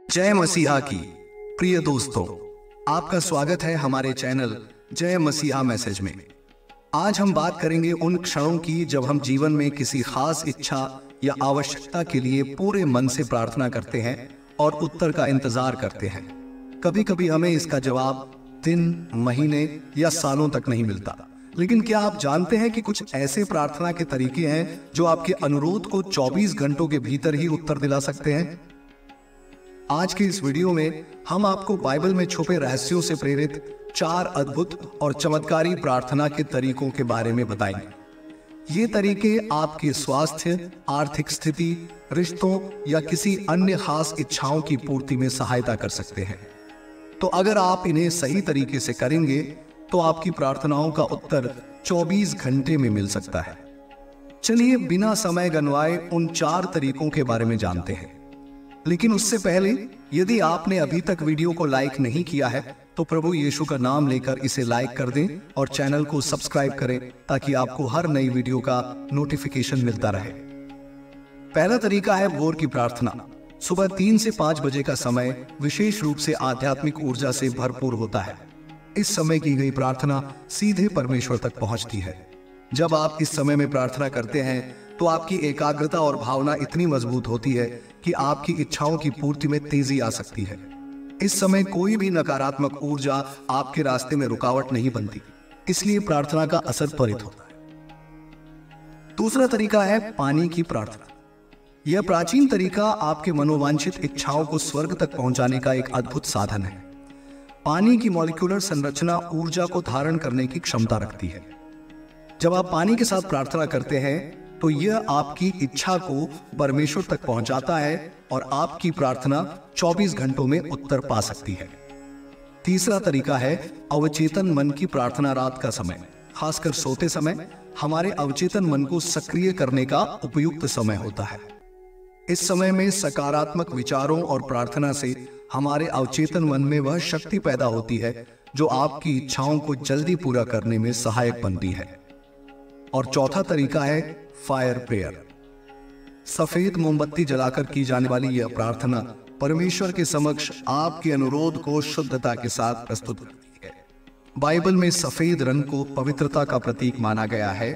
जय मसीहा की प्रिय दोस्तों, आपका स्वागत है हमारे चैनल जय मसीहा मैसेज में। आज हम बात करेंगे उन क्षणों की जब हम जीवन में किसी खास इच्छा या आवश्यकता के लिए पूरे मन से प्रार्थना करते हैं और उत्तर का इंतजार करते हैं। कभी कभी हमें इसका जवाब दिन, महीने या सालों तक नहीं मिलता, लेकिन क्या आप जानते हैं कि कुछ ऐसे प्रार्थना के तरीके हैं जो आपके अनुरोध को 24 घंटों के भीतर ही उत्तर दिला सकते हैं। आज के इस वीडियो में हम आपको बाइबल में छुपे रहस्यों से प्रेरित 4 अद्भुत और चमत्कारी प्रार्थना के तरीकों के बारे में बताएंगे। ये तरीके आपके स्वास्थ्य, आर्थिक स्थिति, रिश्तों या किसी अन्य खास इच्छाओं की पूर्ति में सहायता कर सकते हैं। तो अगर आप इन्हें सही तरीके से करेंगे तो आपकी प्रार्थनाओं का उत्तर 24 घंटे में मिल सकता है। चलिए बिना समय गंवाए उन 4 तरीकों के बारे में जानते हैं। लेकिन उससे पहले यदि आपने अभी तक वीडियो को लाइक नहीं किया है तो प्रभु यीशु का नाम लेकर इसे लाइक कर दें और चैनल को सब्सक्राइब करें ताकि आपको हर नई वीडियो का नोटिफिकेशन मिलता रहे। पहला तरीका है भोर की प्रार्थना। सुबह 3 से 5 बजे का समय विशेष रूप से आध्यात्मिक ऊर्जा से भरपूर होता है। इस समय की गई प्रार्थना सीधे परमेश्वर तक पहुंचती है। जब आप इस समय में प्रार्थना करते हैं तो आपकी एकाग्रता और भावना इतनी मजबूत होती है कि आपकी इच्छाओं की पूर्ति में तेजी आ सकती है। इस समय कोई भी नकारात्मक ऊर्जा आपके रास्ते में रुकावट नहीं बनती, इसलिए प्रार्थना का असर त्वरित होता है। दूसरा तरीका है पानी की प्रार्थना। यह प्राचीन तरीका आपके मनोवांछित इच्छाओं को स्वर्ग तक पहुंचाने का एक अद्भुत साधन है। पानी की मॉलिक्यूलर संरचना ऊर्जा को धारण करने की क्षमता रखती है। जब आप पानी के साथ प्रार्थना करते हैं तो यह आपकी इच्छा को परमेश्वर तक पहुंचाता है और आपकी प्रार्थना 24 घंटों में उत्तर पा सकती है। तीसरा तरीका है अवचेतन मन की प्रार्थना। रात का समय, खासकर सोते समय, हमारे अवचेतन मन को सक्रिय करने का उपयुक्त समय होता है। इस समय में सकारात्मक विचारों और प्रार्थना से हमारे अवचेतन मन में वह शक्ति पैदा होती है जो आपकी इच्छाओं को जल्दी पूरा करने में सहायक बनती है। और चौथा तरीका है फायर प्रेयर। सफेद मोमबत्ती जलाकर की जाने वाली यह प्रार्थना परमेश्वर के समक्ष आपके अनुरोध को शुद्धता के साथ प्रस्तुत करती है। बाइबल में सफेद रंग को पवित्रता का प्रतीक माना गया है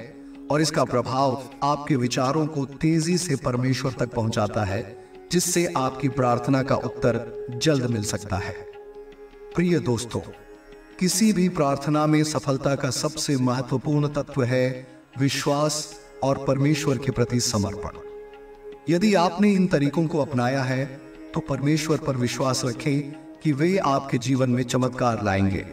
और इसका प्रभाव आपके विचारों को तेजी से परमेश्वर तक पहुंचाता है, जिससे आपकी प्रार्थना का उत्तर जल्द मिल सकता है। प्रिय दोस्तों, किसी भी प्रार्थना में सफलता का सबसे महत्वपूर्ण तत्व है विश्वास और परमेश्वर के प्रति समर्पण। यदि आपने इन तरीकों को अपनाया है तो परमेश्वर पर विश्वास रखें कि वे आपके जीवन में चमत्कार लाएंगे।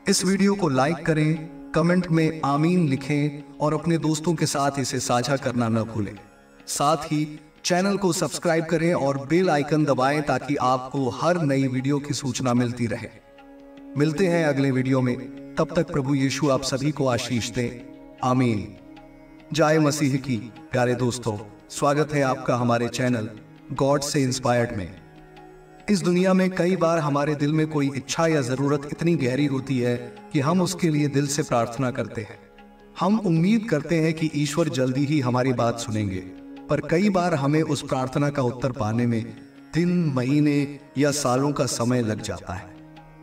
इस वीडियो को लाइक करें, कमेंट में आमीन लिखें और अपने दोस्तों के साथ इसे साझा करना न भूलें। साथ ही चैनल को सब्सक्राइब करें और बेल आइकन दबाएं ताकि आपको हर नई वीडियो की सूचना मिलती रहे। मिलते हैं अगले वीडियो में, तब तक प्रभु यीशु आप सभी को आशीष दे। आमीन। जय मसीह की प्यारे दोस्तों, स्वागत है आपका हमारे चैनल गॉड से इंस्पायर्ड में। इस दुनिया में कई बार हमारे दिल में कोई इच्छा या जरूरत इतनी गहरी होती है कि हम उसके लिए दिल से प्रार्थना करते हैं। हम उम्मीद करते हैं कि ईश्वर जल्दी ही हमारी बात सुनेंगे, पर कई बार हमें उस प्रार्थना का उत्तर पाने में दिन, महीने या सालों का समय लग जाता है।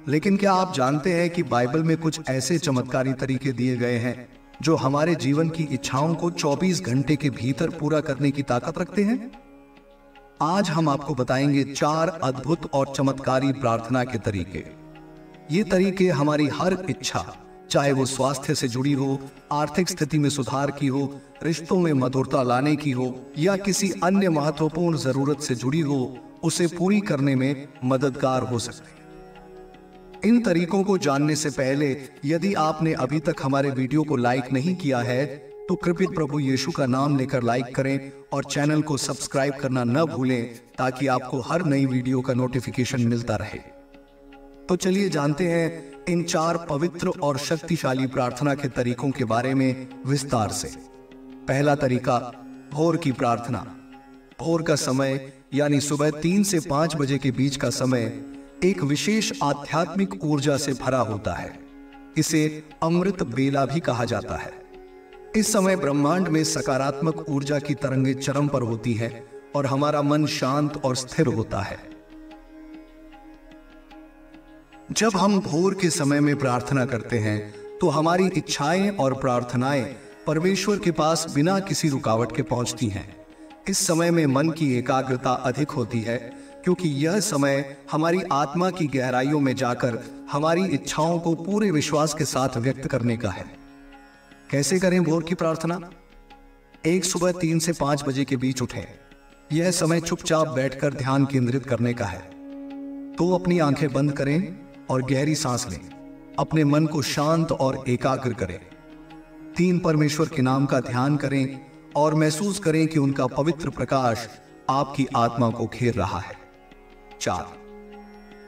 लेकिन क्या आप जानते हैं कि बाइबल में कुछ ऐसे चमत्कारी तरीके दिए गए हैं जो हमारे जीवन की इच्छाओं को 24 घंटे के भीतर पूरा करने की ताकत रखते हैं? आज हम आपको बताएंगे 4 अद्भुत और चमत्कारी प्रार्थना के तरीके। ये तरीके हमारी हर इच्छा, चाहे वो स्वास्थ्य से जुड़ी हो, आर्थिक स्थिति में सुधार की हो, रिश्तों में मधुरता लाने की हो या किसी अन्य महत्वपूर्ण जरूरत से जुड़ी हो, उसे पूरी करने में मददगार हो सकते हैं। इन तरीकों को जानने से पहले यदि आपने अभी तक हमारे वीडियो को लाइक नहीं किया है तो कृपया प्रभु यीशु का नाम लेकर लाइक करें और चैनल को सब्सक्राइब करना न भूलें ताकि आपको हर नई वीडियो का नोटिफिकेशन मिलता रहे। तो चलिए जानते हैं इन 4 पवित्र और शक्तिशाली प्रार्थना के तरीकों के बारे में विस्तार से। पहला तरीका, भोर की प्रार्थना। भोर का समय यानी सुबह 3 से 5 बजे के बीच का समय एक विशेष आध्यात्मिक ऊर्जा से भरा होता है। इसे अमृत बेला भी कहा जाता है। इस समय ब्रह्मांड में सकारात्मक ऊर्जा की तरंगें चरम पर होती है और हमारा मन शांत और स्थिर होता है। जब हम भोर के समय में प्रार्थना करते हैं तो हमारी इच्छाएं और प्रार्थनाएं परमेश्वर के पास बिना किसी रुकावट के पहुंचती हैं। इस समय में मन की एकाग्रता अधिक होती है, क्योंकि यह समय हमारी आत्मा की गहराइयों में जाकर हमारी इच्छाओं को पूरे विश्वास के साथ व्यक्त करने का है। कैसे करें भोर की प्रार्थना? एक सुबह 3 से 5 बजे के बीच उठें। यह समय चुपचाप बैठकर ध्यान केंद्रित करने का है। तो अपनी आंखें बंद करें और गहरी सांस लें। अपने मन को शांत और एकाग्र करें। 3 परमेश्वर के नाम का ध्यान करें और महसूस करें कि उनका पवित्र प्रकाश आपकी आत्मा को घेर रहा है। 4,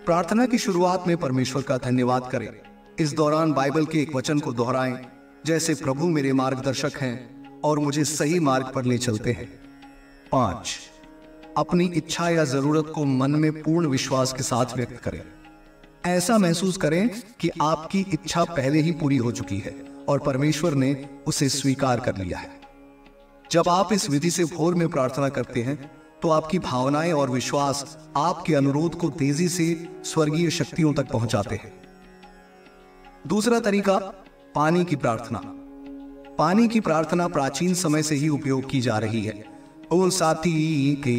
प्रार्थना की शुरुआत में परमेश्वर का धन्यवाद करें। इस दौरान बाइबल के एक वचन को दोहराएं, जैसे प्रभु मेरे मार्गदर्शक हैं और मुझे सही मार्ग पर ले चलते हैं। 5, अपनी इच्छा या जरूरत को मन में पूर्ण विश्वास के साथ व्यक्त करें। ऐसा महसूस करें कि आपकी इच्छा पहले ही पूरी हो चुकी है और परमेश्वर ने उसे स्वीकार कर लिया है। जब आप इस विधि से भोर में प्रार्थना करते हैं तो आपकी भावनाएं और विश्वास आपके अनुरोध को तेजी से स्वर्गीय शक्तियों तक पहुंचाते हैं। दूसरा तरीका, पानी की प्रार्थना। पानी की प्रार्थना प्राचीन समय से ही उपयोग की जा रही है। उन साथी के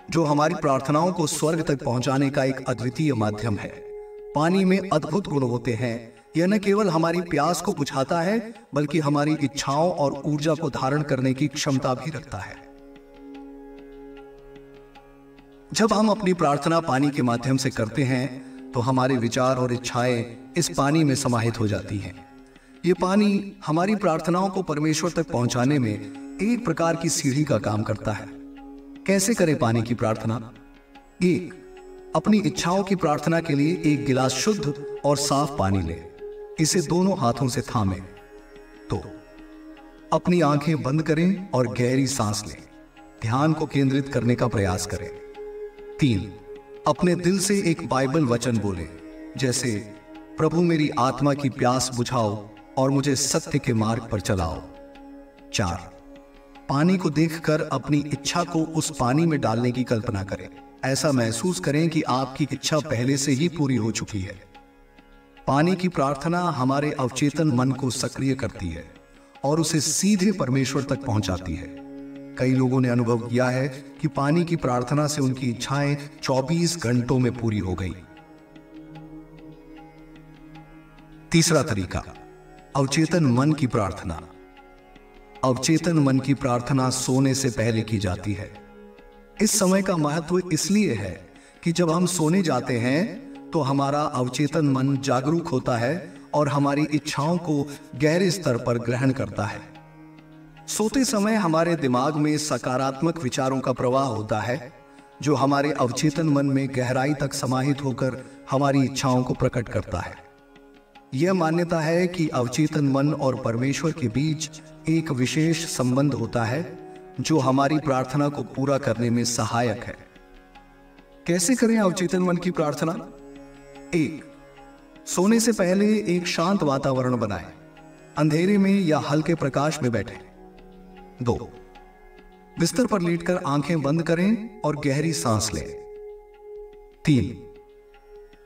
जो हमारी प्रार्थनाओं को स्वर्ग तक पहुंचाने का एक अद्वितीय माध्यम है। पानी में अद्भुत गुण होते हैं। यह न केवल हमारी प्यास को बुझाता है, बल्कि हमारी इच्छाओं और ऊर्जा को धारण करने की क्षमता भी रखता है। जब हम अपनी प्रार्थना पानी के माध्यम से करते हैं तो हमारे विचार और इच्छाएं इस पानी में समाहित हो जाती हैं। ये पानी हमारी प्रार्थनाओं को परमेश्वर तक पहुंचाने में एक प्रकार की सीढ़ी का काम करता है। कैसे करें पानी की प्रार्थना? 1, अपनी इच्छाओं की प्रार्थना के लिए एक गिलास शुद्ध और साफ पानी लें। इसे दोनों हाथों से थामें। 2, अपनी आंखें बंद करें और गहरी सांस लें। ध्यान को केंद्रित करने का प्रयास करें। 3, अपने दिल से एक बाइबल वचन बोलें, जैसे प्रभु मेरी आत्मा की प्यास बुझाओ और मुझे सत्य के मार्ग पर चलाओ। 4, पानी को देखकर अपनी इच्छा को उस पानी में डालने की कल्पना करें। ऐसा महसूस करें कि आपकी इच्छा पहले से ही पूरी हो चुकी है। पानी की प्रार्थना हमारे अवचेतन मन को सक्रिय करती है और उसे सीधे परमेश्वर तक पहुंचाती है। कई लोगों ने अनुभव किया है कि पानी की प्रार्थना से उनकी इच्छाएं 24 घंटों में पूरी हो गई। तीसरा तरीका, अवचेतन मन की प्रार्थना। अवचेतन मन की प्रार्थना सोने से पहले की जाती है। इस समय का महत्व इसलिए है कि जब हम सोने जाते हैं तो हमारा अवचेतन मन जागरूक होता है और हमारी इच्छाओं को गहरे स्तर पर ग्रहण करता है। सोते समय हमारे दिमाग में सकारात्मक विचारों का प्रवाह होता है, जो हमारे अवचेतन मन में गहराई तक समाहित होकर हमारी इच्छाओं को प्रकट करता है। यह मान्यता है कि अवचेतन मन और परमेश्वर के बीच एक विशेष संबंध होता है, जो हमारी प्रार्थना को पूरा करने में सहायक है। कैसे करें अवचेतन मन की प्रार्थना? 1, सोने से पहले एक शांत वातावरण बनाएं। अंधेरे में या हल्के प्रकाश में बैठें। 2, बिस्तर पर लेटकर आंखें बंद करें और गहरी सांस लें। 3,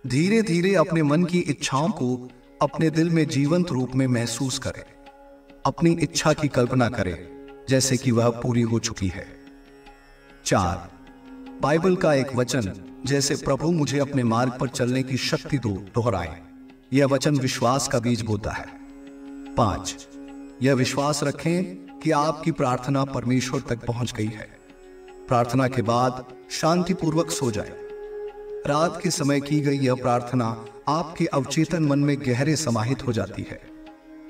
धीरे धीरे अपने मन की इच्छाओं को अपने दिल में जीवंत रूप में महसूस करें। अपनी इच्छा की कल्पना करें जैसे कि वह पूरी हो चुकी है। 4, बाइबल का एक वचन, जैसे प्रभु मुझे अपने मार्ग पर चलने की शक्ति दो, दोहराएं। यह वचन विश्वास का बीज बोता है। 5, यह विश्वास रखें कि आपकी प्रार्थना परमेश्वर तक पहुंच गई है। प्रार्थना के बाद शांतिपूर्वक सो जाएं। रात के समय की गई यह प्रार्थना आपके अवचेतन मन में गहरे समाहित हो जाती है।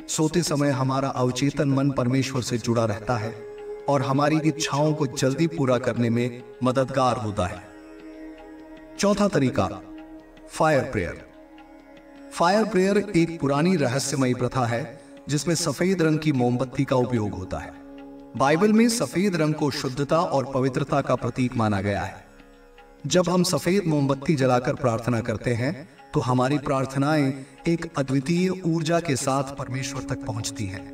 सोते समय हमारा अवचेतन मन परमेश्वर से जुड़ा रहता है और हमारी इच्छाओं को जल्दी पूरा करने में मददगार होता है। चौथा तरीका, फायर प्रेयर। फायर प्रेयर एक पुरानी रहस्यमयी प्रथा है जिसमें सफेद रंग की मोमबत्ती का उपयोग होता है। बाइबल में सफेद रंग को शुद्धता और पवित्रता का प्रतीक माना गया है। जब हम सफेद मोमबत्ती जलाकर प्रार्थना करते हैं तो हमारी प्रार्थनाएं एक अद्वितीय ऊर्जा के साथ परमेश्वर तक पहुंचती हैं।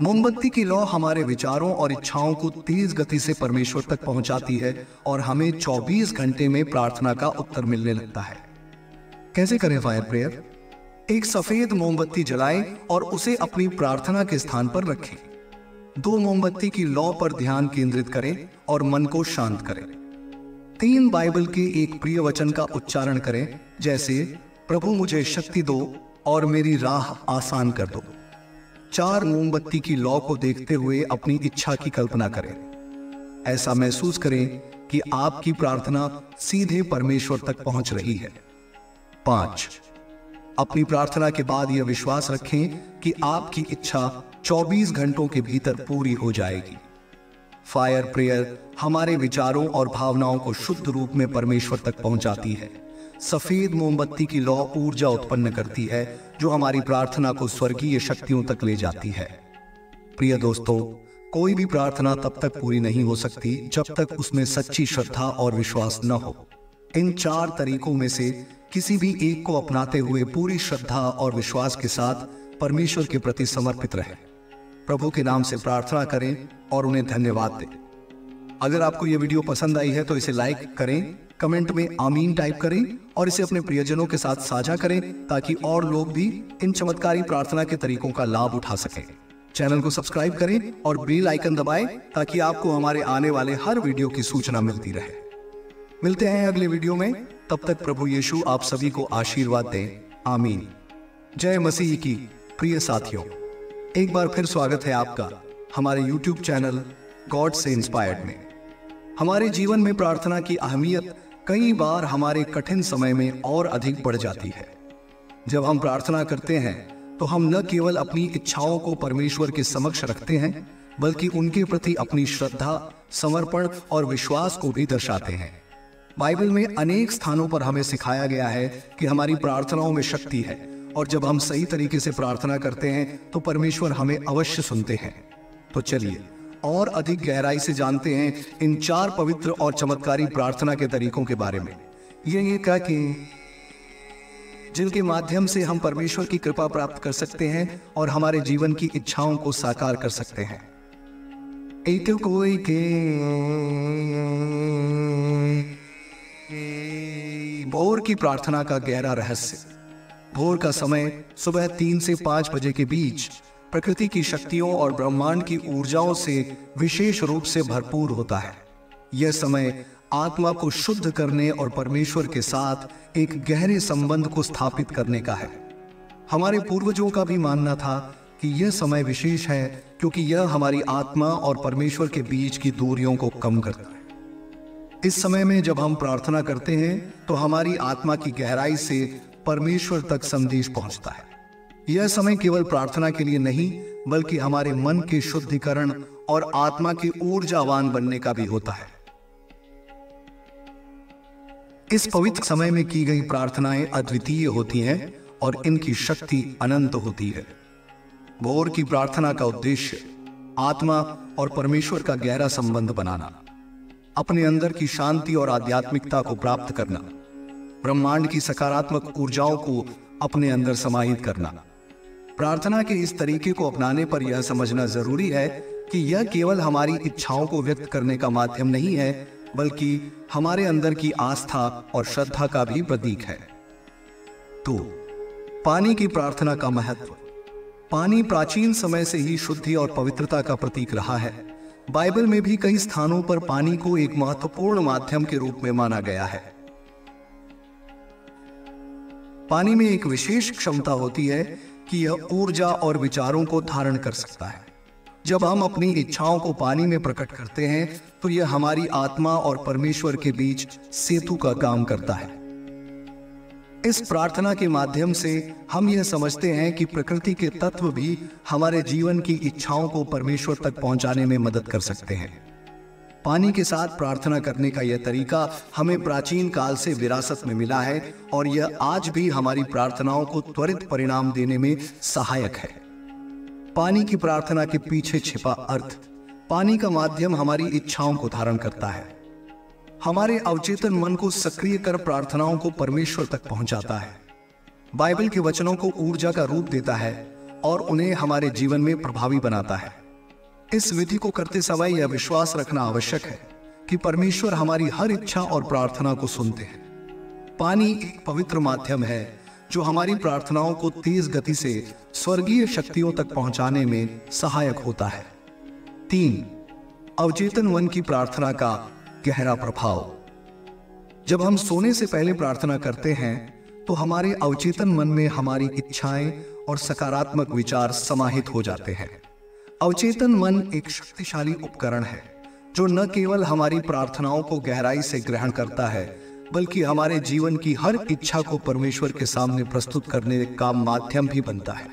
मोमबत्ती की लौ हमारे विचारों और इच्छाओं को तेज गति से परमेश्वर तक पहुंचाती है और हमें 24 घंटे में प्रार्थना का उत्तर मिलने लगता है। कैसे करें फायर प्रेयर? एक सफेद मोमबत्ती जलाएं और उसे अपनी प्रार्थना के स्थान पर रखें। 2 मोमबत्ती की लौ पर ध्यान केंद्रित करें और मन को शांत करें। 3 बाइबल के एक प्रिय वचन का उच्चारण करें, जैसे प्रभु मुझे शक्ति दो और मेरी राह आसान कर दो। 4 मोमबत्ती की लौ को देखते हुए अपनी इच्छा की कल्पना करें। ऐसा महसूस करें कि आपकी प्रार्थना सीधे परमेश्वर तक पहुंच रही है। 5, अपनी प्रार्थना के बाद यह विश्वास रखें कि आपकी इच्छा 24 घंटों के भीतर पूरी हो जाएगी। फायर प्रेयर हमारे विचारों और भावनाओं को शुद्ध रूप में परमेश्वर तक पहुंचाती है। सफेद मोमबत्ती की लौ ऊर्जा उत्पन्न करती है जो हमारी प्रार्थना को स्वर्गीय शक्तियों तक ले जाती है। प्रिय दोस्तों, कोई भी प्रार्थना तब तक पूरी नहीं हो सकती जब तक उसमें सच्ची श्रद्धा और विश्वास न हो। इन 4 तरीकों में से किसी भी एक को अपनाते हुए पूरी श्रद्धा और विश्वास के साथ परमेश्वर के प्रति समर्पित रहें। प्रभु के नाम से प्रार्थना करें और उन्हें धन्यवाद दें। अगर आपको यह वीडियो पसंद आई है तो इसे लाइक करें, कमेंट में आमीन टाइप करें और इसे अपने प्रियजनों के साथ साझा करें ताकि और लोग भी इन चमत्कारी प्रार्थना के तरीकों का लाभ उठा सकें। चैनल को सब्सक्राइब करें और बेल आइकन दबाएं ताकि आपको हमारे आने वाले हर वीडियो की सूचना मिलती रहे। मिलते हैं अगले वीडियो में, तब तक प्रभु यीशु आप सभी को आशीर्वाद दें। आमीन। जय मसीह की प्रिय साथियों, एक बार फिर स्वागत है आपका हमारे YouTube चैनल गॉड से इंस्पायर्ड में। हमारे जीवन में प्रार्थना की अहमियत कई बार हमारे कठिन समय में और अधिक बढ़ जाती है। जब हम प्रार्थना करते हैं तो हम न केवल अपनी इच्छाओं को परमेश्वर के समक्ष रखते हैं, बल्कि उनके प्रति अपनी श्रद्धा, समर्पण और विश्वास को भी दर्शाते हैं। बाइबल में अनेक स्थानों पर हमें सिखाया गया है कि हमारी प्रार्थनाओं में शक्ति है और जब हम सही तरीके से प्रार्थना करते हैं तो परमेश्वर हमें अवश्य सुनते हैं। तो चलिए और अधिक गहराई से जानते हैं इन 4 पवित्र और चमत्कारी प्रार्थना के तरीकों के बारे में। ये क्या कि जिनके माध्यम से हम परमेश्वर की कृपा प्राप्त कर सकते हैं और हमारे जीवन की इच्छाओं को साकार कर सकते हैं। एक कोई के भोर की प्रार्थना का गहरा रहस्य। भोर का समय सुबह 3 से 5 बजे के बीच प्रकृति की शक्तियों और ब्रह्मांड की ऊर्जाओं से विशेष रूप से भरपूर होता है। यह समय आत्मा को शुद्ध करने और परमेश्वर के साथ एक गहरे संबंध को स्थापित करने का है। हमारे पूर्वजों का भी मानना था कि यह समय विशेष है क्योंकि यह हमारी आत्मा और परमेश्वर के बीच की दूरियों को कम करता है। इस समय में जब हम प्रार्थना करते हैं तो हमारी आत्मा की गहराई से परमेश्वर तक संदेश पहुंचता है। यह समय केवल प्रार्थना के लिए नहीं, बल्कि हमारे मन के शुद्धिकरण और आत्मा के ऊर्जावान बनने का भी होता है। इस पवित्र समय में की गई प्रार्थनाएं अद्वितीय होती हैं और इनकी शक्ति अनंत होती है। भोर की प्रार्थना का उद्देश्य आत्मा और परमेश्वर का गहरा संबंध बनाना, अपने अंदर की शांति और आध्यात्मिकता को प्राप्त करना, ब्रह्मांड की सकारात्मक ऊर्जाओं को अपने अंदर समाहित करना। प्रार्थना के इस तरीके को अपनाने पर यह समझना जरूरी है कि यह केवल हमारी इच्छाओं को व्यक्त करने का माध्यम नहीं है, बल्कि हमारे अंदर की आस्था और श्रद्धा का भी प्रतीक है। तो पानी की प्रार्थना का महत्व। पानी प्राचीन समय से ही शुद्धि और पवित्रता का प्रतीक रहा है। बाइबल में भी कई स्थानों पर पानी को एक महत्वपूर्ण माध्यम के रूप में माना गया है। पानी में एक विशेष क्षमता होती है कि यह ऊर्जा और विचारों को धारण कर सकता है। जब हम अपनी इच्छाओं को पानी में प्रकट करते हैं तो यह हमारी आत्मा और परमेश्वर के बीच सेतु का काम करता है। इस प्रार्थना के माध्यम से हम यह समझते हैं कि प्रकृति के तत्व भी हमारे जीवन की इच्छाओं को परमेश्वर तक पहुंचाने में मदद कर सकते हैं। पानी के साथ प्रार्थना करने का यह तरीका हमें प्राचीन काल से विरासत में मिला है और यह आज भी हमारी प्रार्थनाओं को त्वरित परिणाम देने में सहायक है। पानी की प्रार्थना के पीछे छिपा अर्थ। पानी का माध्यम हमारी इच्छाओं को धारण करता है, हमारे अवचेतन मन को सक्रिय कर प्रार्थनाओं को परमेश्वर तक पहुंचाता है। बाइबल के वचनों को ऊर्जा का रूप देता है और उन्हें हमारे जीवन में प्रभावी बनाता है। इस विधि को करते समय यह विश्वास रखना आवश्यक है कि परमेश्वर हमारी हर इच्छा और प्रार्थना को सुनते हैं। पानी एक पवित्र माध्यम है जो हमारी प्रार्थनाओं को तेज गति से स्वर्गीय शक्तियों तक पहुंचाने में सहायक होता है। 3. अवचेतन मन की प्रार्थना का गहरा प्रभाव। जब हम सोने से पहले प्रार्थना करते हैं तो हमारे अवचेतन मन में हमारी इच्छाएं और सकारात्मक विचार समाहित हो जाते हैं। अवचेतन मन एक शक्तिशाली उपकरण है जो न केवल हमारी प्रार्थनाओं को गहराई से ग्रहण करता है बल्कि हमारे जीवन की हर इच्छा को परमेश्वर के सामने प्रस्तुत करने का माध्यम भी बनता है।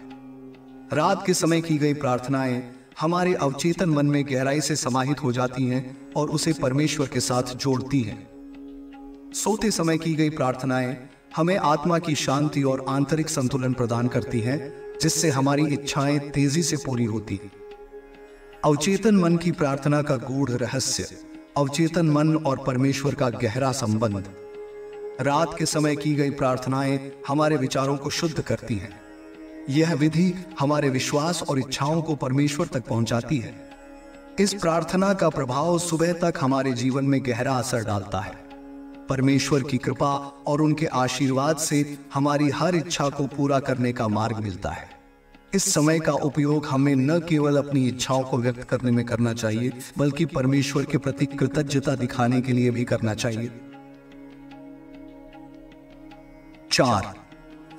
रात के समय की गई प्रार्थनाएं हमारे अवचेतन मन में गहराई से समाहित हो जाती हैं और उसे परमेश्वर के साथ जोड़ती हैं। सोते समय की गई प्रार्थनाएं हमें आत्मा की शांति और आंतरिक संतुलन प्रदान करती हैं, जिससे हमारी इच्छाएं तेजी से पूरी होती हैं। अवचेतन मन की प्रार्थना का गूढ़ रहस्य, अवचेतन मन और परमेश्वर का गहरा संबंध। रात के समय की गई प्रार्थनाएं हमारे विचारों को शुद्ध करती हैं। यह विधि हमारे विश्वास और इच्छाओं को परमेश्वर तक पहुंचाती है। इस प्रार्थना का प्रभाव सुबह तक हमारे जीवन में गहरा असर डालता है। परमेश्वर की कृपा और उनके आशीर्वाद से हमारी हर इच्छा को पूरा करने का मार्ग मिलता है। इस समय का उपयोग हमें न केवल अपनी इच्छाओं को व्यक्त करने में करना चाहिए बल्कि परमेश्वर के प्रति कृतज्ञता दिखाने के लिए भी करना चाहिए। 4.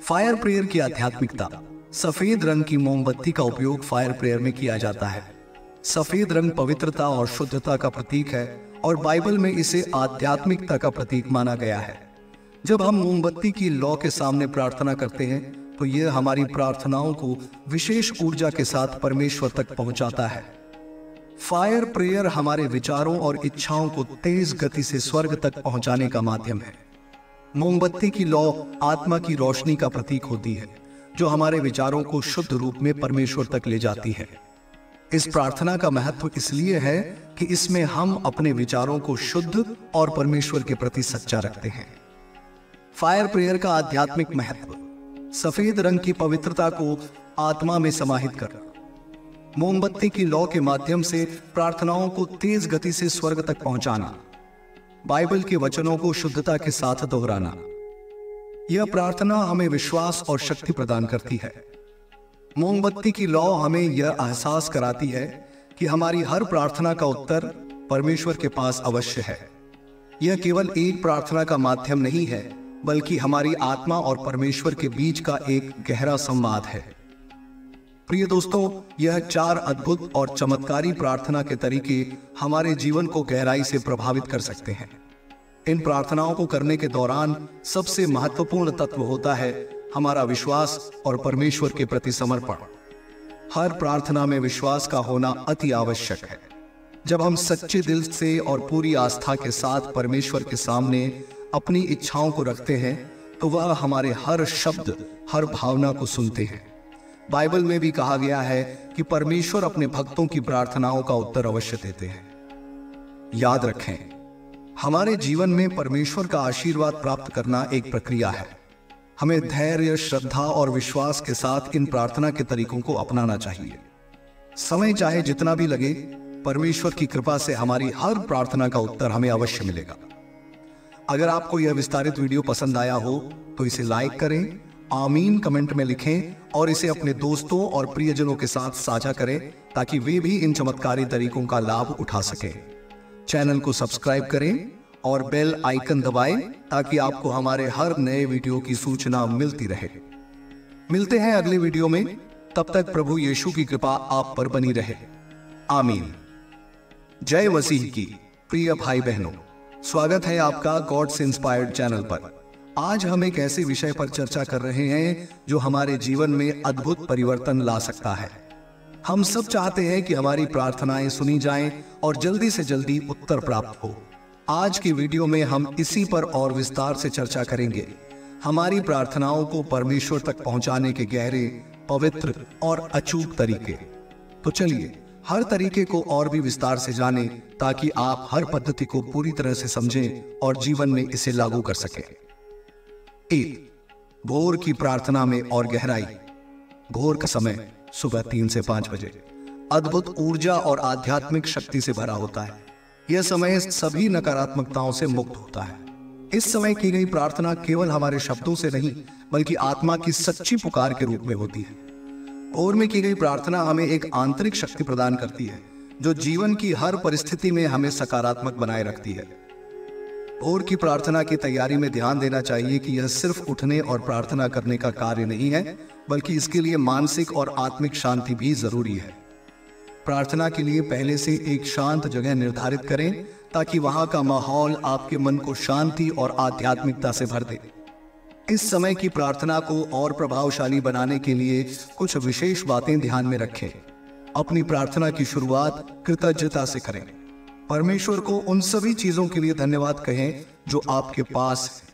फायर प्रेयर की आध्यात्मिकता। सफेद रंग की मोमबत्ती का उपयोग फायर प्रेयर में किया जाता है। सफेद रंग पवित्रता और शुद्धता का प्रतीक है और बाइबल में इसे आध्यात्मिकता का प्रतीक माना गया है। जब हम मोमबत्ती की लौ के सामने प्रार्थना करते हैं तो यह हमारी प्रार्थनाओं को विशेष ऊर्जा के साथ परमेश्वर तक पहुंचाता है। फायर प्रेयर हमारे विचारों और इच्छाओं को तेज गति से स्वर्ग तक पहुंचाने का माध्यम है। मोमबत्ती की लौ आत्मा की रोशनी का प्रतीक होती है जो हमारे विचारों को शुद्ध रूप में परमेश्वर तक ले जाती है। इस प्रार्थना का महत्व इसलिए है कि इसमें हम अपने विचारों को शुद्ध और परमेश्वर के प्रति सच्चा रखते हैं। फायर प्रेयर का आध्यात्मिक महत्व। सफेद रंग की पवित्रता को आत्मा में समाहित कर मोमबत्ती की लौ के माध्यम से प्रार्थनाओं को तेज गति से स्वर्ग तक पहुंचाना। बाइबल के वचनों को शुद्धता के साथ दोहराना। यह प्रार्थना हमें विश्वास और शक्ति प्रदान करती है। मोमबत्ती की लौ हमें यह एहसास कराती है कि हमारी हर प्रार्थना का उत्तर परमेश्वर के पास अवश्य है। यह केवल एक प्रार्थना का माध्यम नहीं है बल्कि हमारी आत्मा और परमेश्वर के बीच का एक गहरा संवाद है। प्रिय दोस्तों, यह 4 अद्भुत और चमत्कारी प्रार्थना के तरीके हमारे जीवन को गहराई से प्रभावित कर सकते हैं। इन प्रार्थनाओं को करने के दौरान सबसे महत्वपूर्ण तत्व होता है हमारा विश्वास और परमेश्वर के प्रति समर्पण। हर प्रार्थना में विश्वास का होना अति आवश्यक है। जब हम सच्चे दिल से और पूरी आस्था के साथ परमेश्वर के सामने अपनी इच्छाओं को रखते हैं तो वह हमारे हर शब्द, हर भावना को सुनते हैं। बाइबल में भी कहा गया है कि परमेश्वर अपने भक्तों की प्रार्थनाओं का उत्तर अवश्य देते हैं। याद रखें, हमारे जीवन में परमेश्वर का आशीर्वाद प्राप्त करना एक प्रक्रिया है। हमें धैर्य, श्रद्धा और विश्वास के साथ इन प्रार्थना के तरीकों को अपनाना चाहिए। समय चाहे जितना भी लगे, परमेश्वर की कृपा से हमारी हर प्रार्थना का उत्तर हमें अवश्य मिलेगा। अगर आपको यह विस्तारित वीडियो पसंद आया हो तो इसे लाइक करें, आमीन कमेंट में लिखें और इसे अपने दोस्तों और प्रियजनों के साथ साझा करें ताकि वे भी इन चमत्कारी तरीकों का लाभ उठा सकें। चैनल को सब्सक्राइब करें और बेल आइकन दबाएं ताकि आपको हमारे हर नए वीडियो की सूचना मिलती रहे। मिलते हैं अगले वीडियो में। तब तक प्रभु यीशु की कृपा आप पर बनी रहे। आमीन। जय मसीह की प्रिय भाई बहनों, स्वागत है आपका गॉड से इंस्पायर्ड चैनल पर। आज हम एक ऐसे विषय पर चर्चा कर रहे हैं जो हमारे जीवन में अद्भुत परिवर्तन ला सकता है। हम सब चाहते हैं कि हमारी प्रार्थनाएं सुनी जाएं और जल्दी से जल्दी उत्तर प्राप्त हो। आज की वीडियो में हम इसी पर और विस्तार से चर्चा करेंगे। हमारी प्रार्थनाओं को परमेश्वर तक पहुंचाने के गहरे, पवित्र और अचूक तरीके। तो चलिए हर तरीके को और भी विस्तार से जानें ताकि आप हर पद्धति को पूरी तरह से समझें और जीवन में इसे लागू कर सकें। 1. भोर की प्रार्थना में और गहराई। भोर का समय सुबह 3 से 5 बजे अद्भुत ऊर्जा और आध्यात्मिक शक्ति से भरा होता है। यह समय सभी नकारात्मकताओं से मुक्त होता है। इस समय की गई प्रार्थना केवल हमारे शब्दों से नहीं बल्कि आत्मा की सच्ची पुकार के रूप में होती है। भोर में की गई प्रार्थना हमें एक आंतरिक शक्ति प्रदान करती है जो जीवन की हर परिस्थिति में हमें सकारात्मक बनाए रखती है। भोर की प्रार्थना की तैयारी में ध्यान देना चाहिए कि यह सिर्फ उठने और प्रार्थना करने का कार्य नहीं है बल्कि इसके लिए मानसिक और आत्मिक शांति भी जरूरी है। प्रार्थना के लिए पहले से एक शांत जगह निर्धारित करें ताकि वहां का माहौल आपके मन को शांति और आध्यात्मिकता से भर दे। इस समय की प्रार्थना को और प्रभावशाली बनाने के लिए कुछ विशेष बातें ध्यान में रखें। अपनी प्रार्थना की शुरुआत कृतज्ञता से करें। परमेश्वर को उन सभी चीजों के लिए धन्यवाद कहें जो आपके पास है।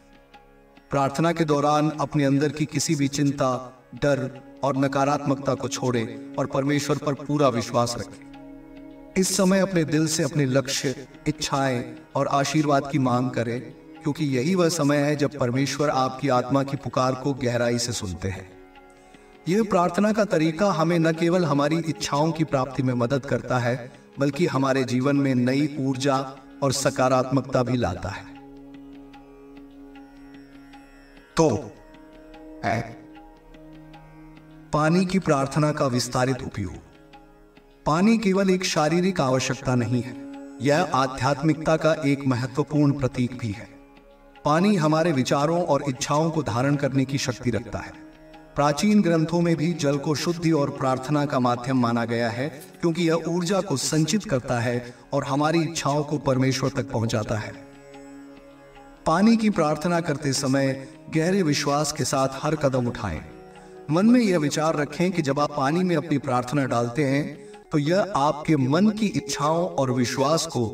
प्रार्थना के दौरान अपने अंदर की किसी भी चिंता, डर और नकारात्मकता को छोड़ें और परमेश्वर पर पूरा विश्वास रखें। इस समय अपने दिल से अपने लक्ष्य, इच्छाएं और आशीर्वाद की मांग करें क्योंकि यही वह समय है जब परमेश्वर आपकी आत्मा की पुकार को गहराई से सुनते हैं। यह प्रार्थना का तरीका हमें न केवल हमारी इच्छाओं की प्राप्ति में मदद करता है बल्कि हमारे जीवन में नई ऊर्जा और सकारात्मकता भी लाता है। तो पानी की प्रार्थना का विस्तारित उपयोग। पानी केवल एक शारीरिक आवश्यकता नहीं है, यह आध्यात्मिकता का एक महत्वपूर्ण प्रतीक भी है। पानी हमारे विचारों और इच्छाओं को धारण करने की शक्ति रखता है। प्राचीन ग्रंथों में भी जल को शुद्धि और प्रार्थना का माध्यम माना गया है क्योंकि यह ऊर्जा को संचित करता है और हमारी इच्छाओं को परमेश्वर तक पहुंचाता है। पानी की प्रार्थना करते समय गहरे विश्वास के साथ हर कदम उठाएं। मन में यह विचार रखें कि जब आप पानी में अपनी प्रार्थना डालते हैं तो यह आपके मन की इच्छाओं और विश्वास को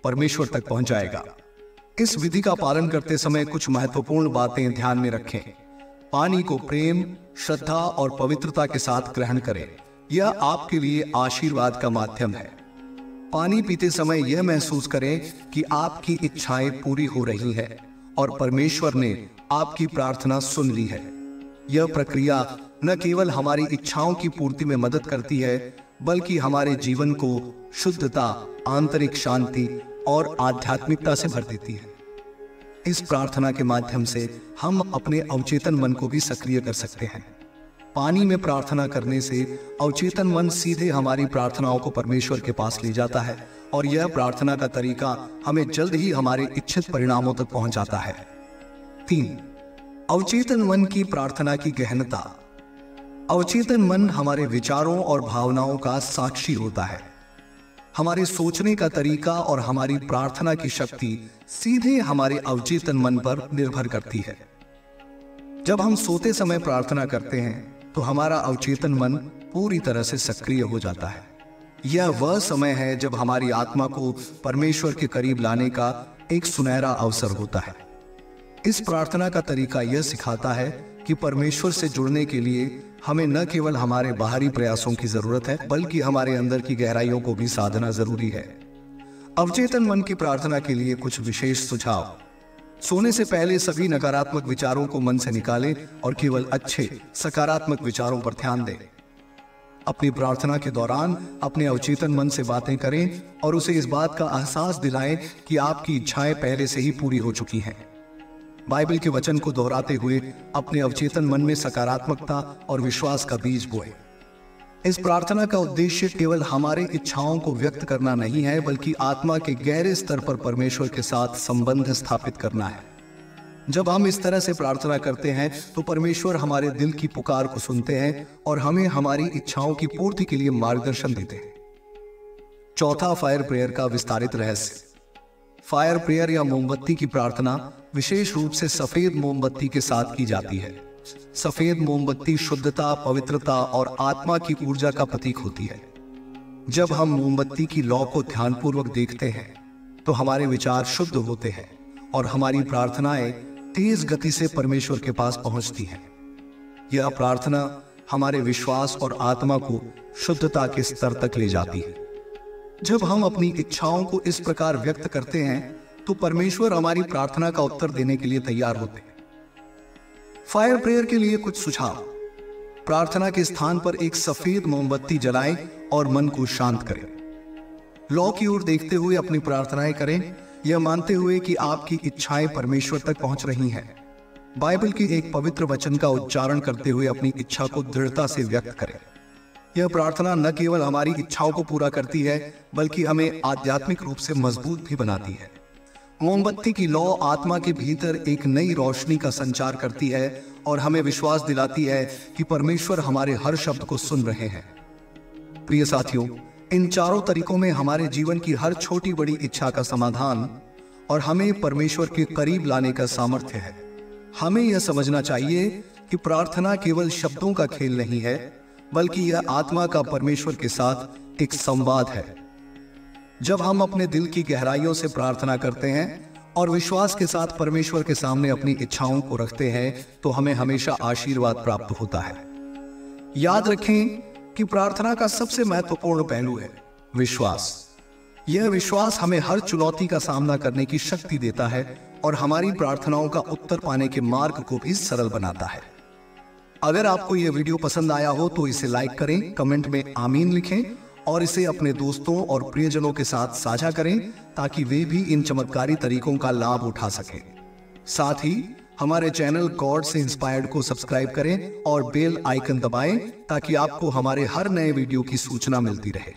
परमेश्वर तक पहुंचाएगा। इस विधि का पालन करते समय कुछ महत्वपूर्ण बातें ध्यान में रखें। पानी को प्रेम, श्रद्धा और पवित्रता के साथ ग्रहण करें। यह आपके लिए आशीर्वाद का माध्यम है। पानी पीते समय यह महसूस करें कि आपकी इच्छाएं पूरी हो रही हैं और परमेश्वर ने आपकी प्रार्थना सुन ली है। यह प्रक्रिया न केवल हमारी इच्छाओं की पूर्ति में मदद करती है बल्कि हमारे जीवन को शुद्धता, आंतरिक शांति और आध्यात्मिकता से भर देती है। इस प्रार्थना के माध्यम से हम अपने अवचेतन मन को भी सक्रिय कर सकते हैं। पानी में प्रार्थना करने से अवचेतन मन सीधे हमारी प्रार्थनाओं को परमेश्वर के पास ले जाता है और यह प्रार्थना का तरीका हमें जल्द ही हमारे इच्छित परिणामों तक पहुंचाता है। 3. अवचेतन मन की प्रार्थना की गहनता। अवचेतन मन हमारे विचारों और भावनाओं का साक्षी होता है। हमारे सोचने का तरीका और हमारी प्रार्थना की शक्ति सीधे हमारे अवचेतन मन पर निर्भर करती है। जब हम सोते समय प्रार्थना करते हैं तो हमारा अवचेतन मन पूरी तरह से सक्रिय हो जाता है। यह वह समय है जब हमारी आत्मा को परमेश्वर के करीब लाने का एक सुनहरा अवसर होता है। इस प्रार्थना का तरीका यह सिखाता है कि परमेश्वर से जुड़ने के लिए हमें न केवल हमारे बाहरी प्रयासों की जरूरत है बल्कि हमारे अंदर की गहराइयों को भी साधना जरूरी है। अवचेतन मन की प्रार्थना के लिए कुछ विशेष सुझाव। सोने से पहले सभी नकारात्मक विचारों को मन से निकालें और केवल अच्छे, सकारात्मक विचारों पर ध्यान दें। अपनी प्रार्थना के दौरान अपने अवचेतन मन से बातें करें और उसे इस बात का एहसास दिलाएं कि आपकी इच्छाएं पहले से ही पूरी हो चुकी हैं। बाइबल के वचन को दोहराते हुए अपने अवचेतन मन में सकारात्मकता और विश्वास का बीज बोएं। इस प्रार्थना का उद्देश्य केवल हमारे इच्छाओं को व्यक्त करना नहीं है बल्कि आत्मा के गहरे स्तर पर परमेश्वर के साथ संबंध स्थापित करना है। जब हम इस तरह से प्रार्थना करते हैं तो परमेश्वर हमारे दिल की पुकार को सुनते हैं और हमें हमारी इच्छाओं की पूर्ति के लिए मार्गदर्शन देते हैं। चौथा, फायर प्रेयर का विस्तारित रहस्य। फायर प्रेयर या मोमबत्ती की प्रार्थना विशेष रूप से सफेद मोमबत्ती के साथ की जाती है। सफेद मोमबत्ती शुद्धता, पवित्रता और आत्मा की ऊर्जा का प्रतीक होती है। जब हम मोमबत्ती की लौ को ध्यानपूर्वक देखते हैं तो हमारे विचार शुद्ध होते हैं और हमारी प्रार्थनाएं तेज गति से परमेश्वर के पास पहुंचती हैं। यह प्रार्थना हमारे विश्वास और आत्मा को शुद्धता के स्तर तक ले जाती है। जब हम अपनी इच्छाओं को इस प्रकार व्यक्त करते हैं तो परमेश्वर हमारी प्रार्थना का उत्तर देने के लिए तैयार होते हैं। फायर प्रेयर के लिए कुछ सुझाव। प्रार्थना के स्थान पर एक सफेद मोमबत्ती जलाएं और मन को शांत करें। लौ की ओर देखते हुए अपनी प्रार्थनाएं करें, यह मानते हुए कि आपकी इच्छाएं परमेश्वर तक पहुंच रही हैं। बाइबल के एक पवित्र वचन का उच्चारण करते हुए अपनी इच्छा को दृढ़ता से व्यक्त करें। यह प्रार्थना न केवल हमारी इच्छाओं को पूरा करती है, बल्कि हमें आध्यात्मिक रूप से मजबूत भी बनाती है। मोमबत्ती की लौ आत्मा के भीतर एक नई रोशनी का संचार करती है और हमें विश्वास दिलाती है कि परमेश्वर हमारे हर शब्द को सुन रहे हैं। प्रिय साथियों, इन चारों तरीकों में हमारे जीवन की हर छोटी बड़ी इच्छा का समाधान और हमें परमेश्वर के करीब लाने का सामर्थ्य है। हमें यह समझना चाहिए कि प्रार्थना केवल शब्दों का खेल नहीं है, बल्कि यह आत्मा का परमेश्वर के साथ एक संवाद है। जब हम अपने दिल की गहराइयों से प्रार्थना करते हैं और विश्वास के साथ परमेश्वर के सामने अपनी इच्छाओं को रखते हैं, तो हमें हमेशा आशीर्वाद प्राप्त होता है। याद रखें कि प्रार्थना का सबसे महत्वपूर्ण पहलू है विश्वास। यह विश्वास हमें हर चुनौती का सामना करने की शक्ति देता है और हमारी प्रार्थनाओं का उत्तर पाने के मार्ग को भी सरल बनाता है। अगर आपको यह वीडियो पसंद आया हो तो इसे लाइक करें, कमेंट में आमीन लिखें और इसे अपने दोस्तों और प्रियजनों के साथ साझा करें ताकि वे भी इन चमत्कारी तरीकों का लाभ उठा सकें। साथ ही हमारे चैनल गॉड से इंस्पायर्ड को सब्सक्राइब करें और बेल आइकन दबाएं ताकि आपको हमारे हर नए वीडियो की सूचना मिलती रहे।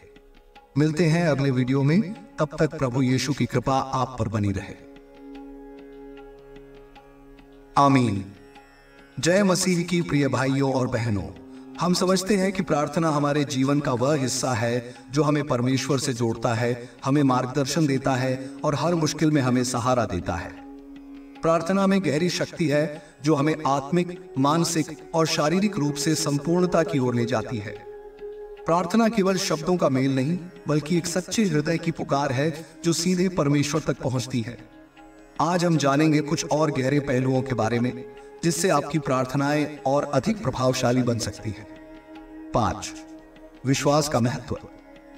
मिलते हैं अगले वीडियो में, तब तक प्रभु यीशु की कृपा आप पर बनी रहे। आमीन। जय मसीह की प्रिय भाइयों और बहनों, हम समझते हैं कि प्रार्थना हमारे जीवन का वह हिस्सा है जो हमें परमेश्वर से जोड़ता है, हमें मार्गदर्शन देता है और हर मुश्किल में हमें सहारा देता है। प्रार्थना में गहरी शक्ति है जो हमें आत्मिक, मानसिक और शारीरिक रूप से संपूर्णता की ओर ले जाती है। प्रार्थना केवल शब्दों का मेल नहीं, बल्कि एक सच्चे हृदय की पुकार है जो सीधे परमेश्वर तक पहुंचती है। आज हम जानेंगे कुछ और गहरे पहलुओं के बारे में जिससे आपकी प्रार्थनाएं और अधिक प्रभावशाली बन सकती हैं। 5. विश्वास का महत्व।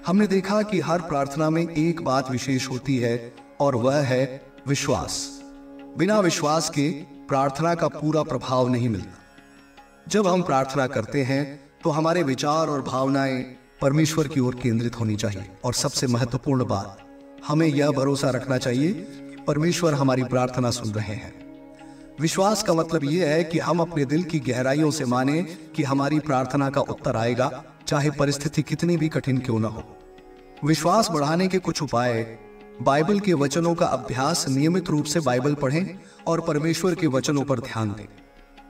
हमने देखा कि हर प्रार्थना में एक बात विशेष होती है और वह है विश्वास। बिना विश्वास के प्रार्थना का पूरा प्रभाव नहीं मिलता। जब हम प्रार्थना करते हैं तो हमारे विचार और भावनाएं परमेश्वर की ओर केंद्रित होनी चाहिए और सबसे महत्वपूर्ण बात, हमें यह भरोसा रखना चाहिए कि परमेश्वर हमारी प्रार्थना सुन रहे हैं। विश्वास का मतलब यह है कि हम अपने दिल की गहराइयों से माने कि हमारी प्रार्थना का उत्तर आएगा, चाहे परिस्थिति कितनी भी कठिन क्यों न हो। विश्वास बढ़ाने के कुछ उपाय। बाइबल के वचनों का अभ्यास। नियमित रूप से बाइबल पढ़ें और परमेश्वर के वचनों पर ध्यान दें।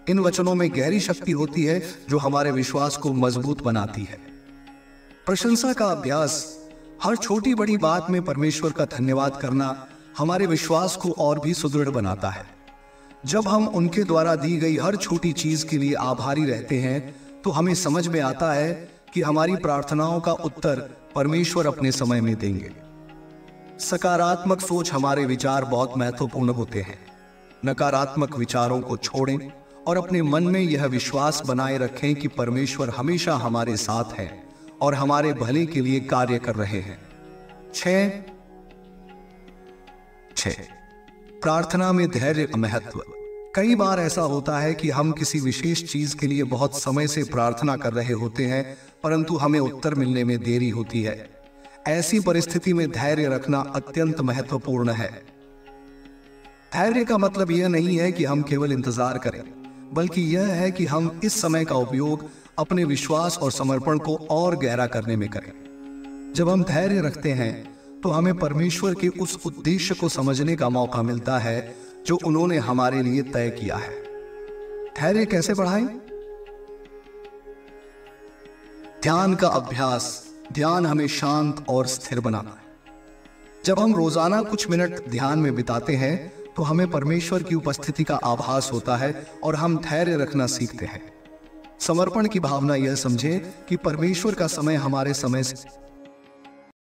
इन वचनों में गहरी शक्ति होती है जो हमारे विश्वास को मजबूत बनाती है। प्रशंसा का अभ्यास। हर छोटी बड़ी बात में परमेश्वर का धन्यवाद करना हमारे विश्वास को और भी सुदृढ़ बनाता है। जब हम उनके द्वारा दी गई हर छोटी चीज के लिए आभारी रहते हैं तो हमें समझ में आता है कि हमारी प्रार्थनाओं का उत्तर परमेश्वर अपने समय में देंगे। सकारात्मक सोच। हमारे विचार बहुत महत्वपूर्ण होते हैं। नकारात्मक विचारों को छोड़ें और अपने मन में यह विश्वास बनाए रखें कि परमेश्वर हमेशा हमारे साथ है और हमारे भले के लिए कार्य कर रहे हैं। 6. प्रार्थना में धैर्य का महत्व। कई बार ऐसा होता है कि हम किसी विशेष चीज के लिए बहुत समय से प्रार्थना कर रहे होते हैं, परंतु हमें उत्तर मिलने में देरी होती है। ऐसी परिस्थिति में धैर्य रखना अत्यंत महत्वपूर्ण है। धैर्य का मतलब यह नहीं है कि हम केवल इंतजार करें, बल्कि यह है कि हम इस समय का उपयोग अपने विश्वास और समर्पण को और गहरा करने में करें। जब हम धैर्य रखते हैं तो हमें परमेश्वर के उस उद्देश्य को समझने का मौका मिलता है जो उन्होंने हमारे लिए तय किया है। धैर्य कैसे बढ़ाएं? ध्यान का अभ्यास। ध्यान हमें शांत और स्थिर बनाता है। जब हम रोजाना कुछ मिनट ध्यान में बिताते हैं तो हमें परमेश्वर की उपस्थिति का आभास होता है और हम धैर्य रखना सीखते हैं। समर्पण की भावना यह समझे कि परमेश्वर का समय हमारे समय से